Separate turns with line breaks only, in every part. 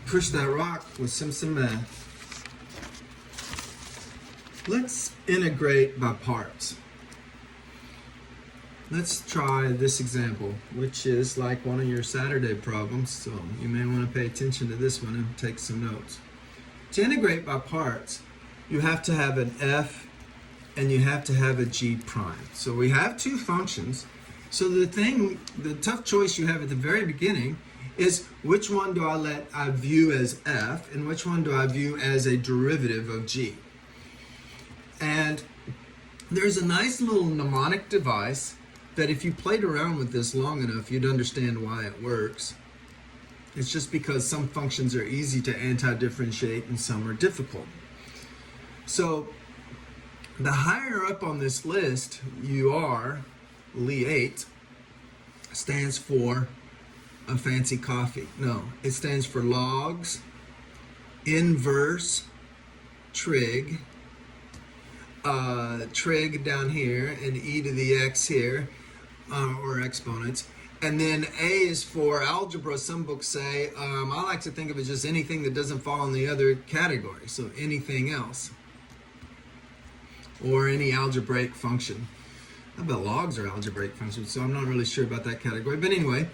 push that rock with some math. Let's integrate by parts. Let's try this example, which is like one of your Saturday problems, so you may want to pay attention to this one and take some notes. To integrate by parts, you have to have an f and you have to have a g prime. So we have two functions. So the tough choice you have at the very beginning is which one do I view as f and which one do I view as a derivative of g. And there's a nice little mnemonic device that if you played around with this long enough, you'd understand why it works. It's just because some functions are easy to anti-differentiate and some are difficult. So the higher up on this list you are, Li8 stands for a fancy coffee. No, it stands for logs, inverse, trig, trig down here, and e to the x here, or exponents. And then A is for algebra. Some books say, I like to think of it as just anything that doesn't fall in the other category. So anything else. Or any algebraic function. I bet logs are algebraic functions, so I'm not really sure about that category. But anyway,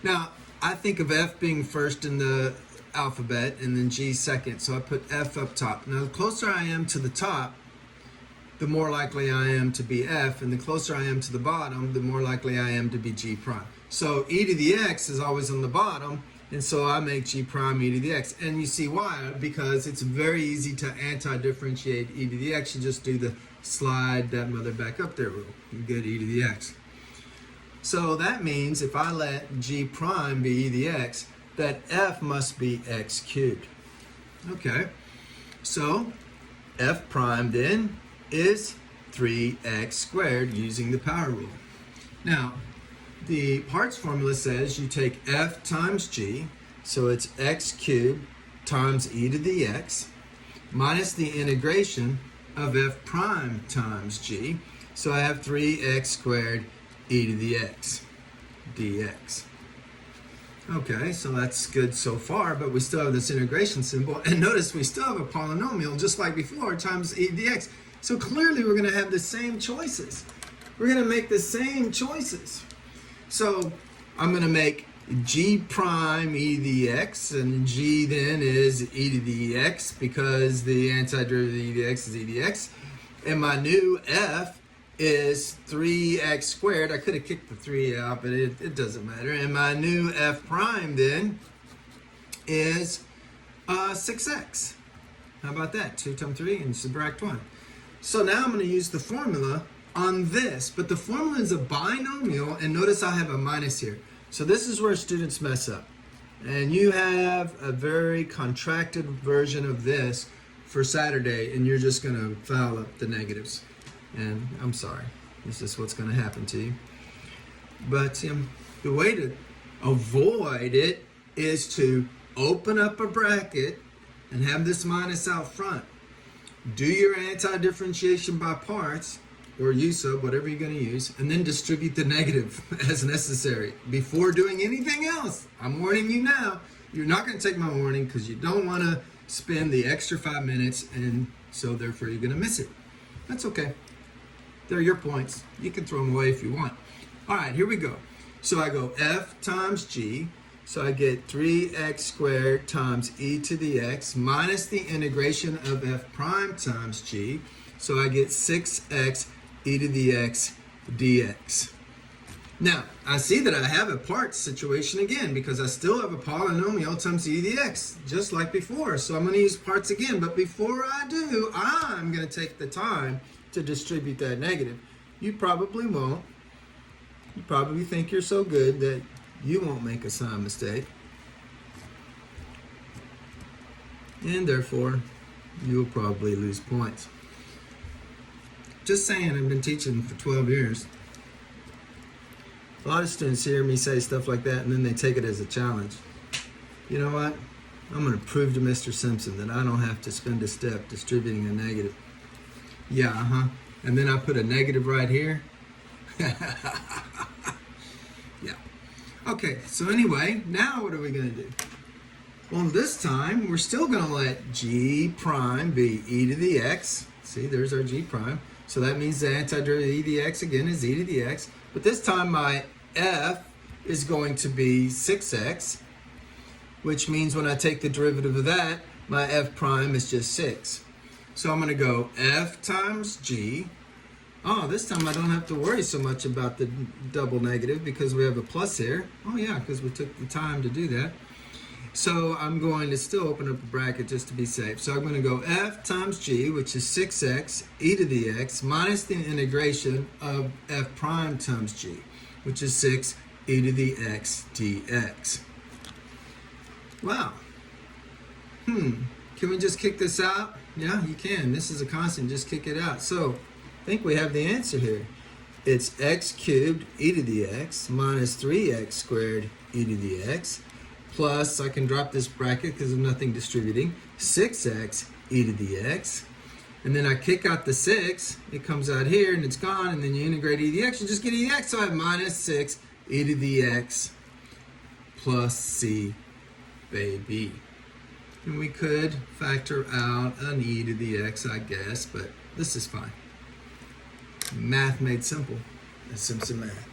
now I think of F being first in the alphabet and then G second. So I put F up top. Now the closer I am to the top, the more likely I am to be F, and the closer I am to the bottom, the more likely I am to be G prime. So e to the x is always on the bottom, and so I make G prime e to the x. And you see why? Because it's very easy to anti-differentiate e to the x. You just do the slide that mother back up there rule. You get e to the x. So that means if I let G prime be e to the x, that F must be x cubed. Okay, so F prime then is 3x squared using the power rule. Now, the parts formula says you take F times G, so it's x cubed times e to the x, minus the integration of F prime times G, so I have 3x squared e to the x dx. Okay, so that's good so far, but we still have this integration symbol, and notice we still have a polynomial just like before times e to the x. So clearly we're going to have the same choices. We're going to make the same choices. So I'm going to make G prime e to the x, and G then is e to the x because the antiderivative of e to the x is e to the x. And my new F is 3x squared. I could have kicked the 3 out, but it doesn't matter. And my new F prime then is 6x. How about that? 2 times 3 and subtract 1. So now I'm going to use the formula on this, but the formula is a binomial, and notice I have a minus here. So this is where students mess up. And you have a very contracted version of this for Saturday, and you're just going to foul up the negatives. And I'm sorry, this is what's going to happen to you. But the way to avoid it is to open up a bracket and have this minus out front. Do your anti-differentiation by parts, or use of, whatever you're going to use, and then distribute the negative as necessary before doing anything else. I'm warning you now. You're not going to take my warning because you don't want to spend the extra 5 minutes, and so therefore you're going to miss it. That's okay. They're your points. You can throw them away if you want. All right, here we go. So I go F times G. So I get 3x squared times e to the x minus the integration of f prime times g. So I get 6x e to the x dx. Now, I see that I have a parts situation again because I still have a polynomial times e to the x, just like before. So I'm going to use parts again. But before I do, I'm going to take the time to distribute that negative. You probably won't. You probably think you're so good that you won't make a sign mistake, and therefore you'll probably lose points. Just saying, I've been teaching for 12 years. A lot of students hear me say stuff like that and then they take it as a challenge. You know what? I'm going to prove to Mr. Simpson that I don't have to spend a step distributing a negative. Yeah, and then I put a negative right here. Yeah. Okay, so anyway, now what are we going to do? Well, this time, we're still going to let g prime be e to the x. See, there's our g prime. So that means the antiderivative of e to the x again is e to the x. But this time, my f is going to be 6x, which means when I take the derivative of that, my f prime is just 6. So I'm going to go f times g. Oh, this time I don't have to worry so much about the double negative because we have a plus here. Oh yeah, because we took the time to do that. So I'm going to still open up a bracket just to be safe. So I'm going to go f times g, which is 6x e to the x, minus the integration of f prime times g, which is 6 e to the x dx. Wow. Can we just kick this out? Yeah, you can. This is a constant. Just kick it out. So I think we have the answer here. It's x cubed e to the x minus 3x squared e to the x plus, I can drop this bracket because there's nothing distributing, 6x e to the x. And then I kick out the 6. It comes out here and it's gone. And then you integrate e to the x. You just get e to the x. So I have minus 6 e to the x plus c baby. And we could factor out an e to the x, I guess, but this is fine. Math made simple. That's Simpson math.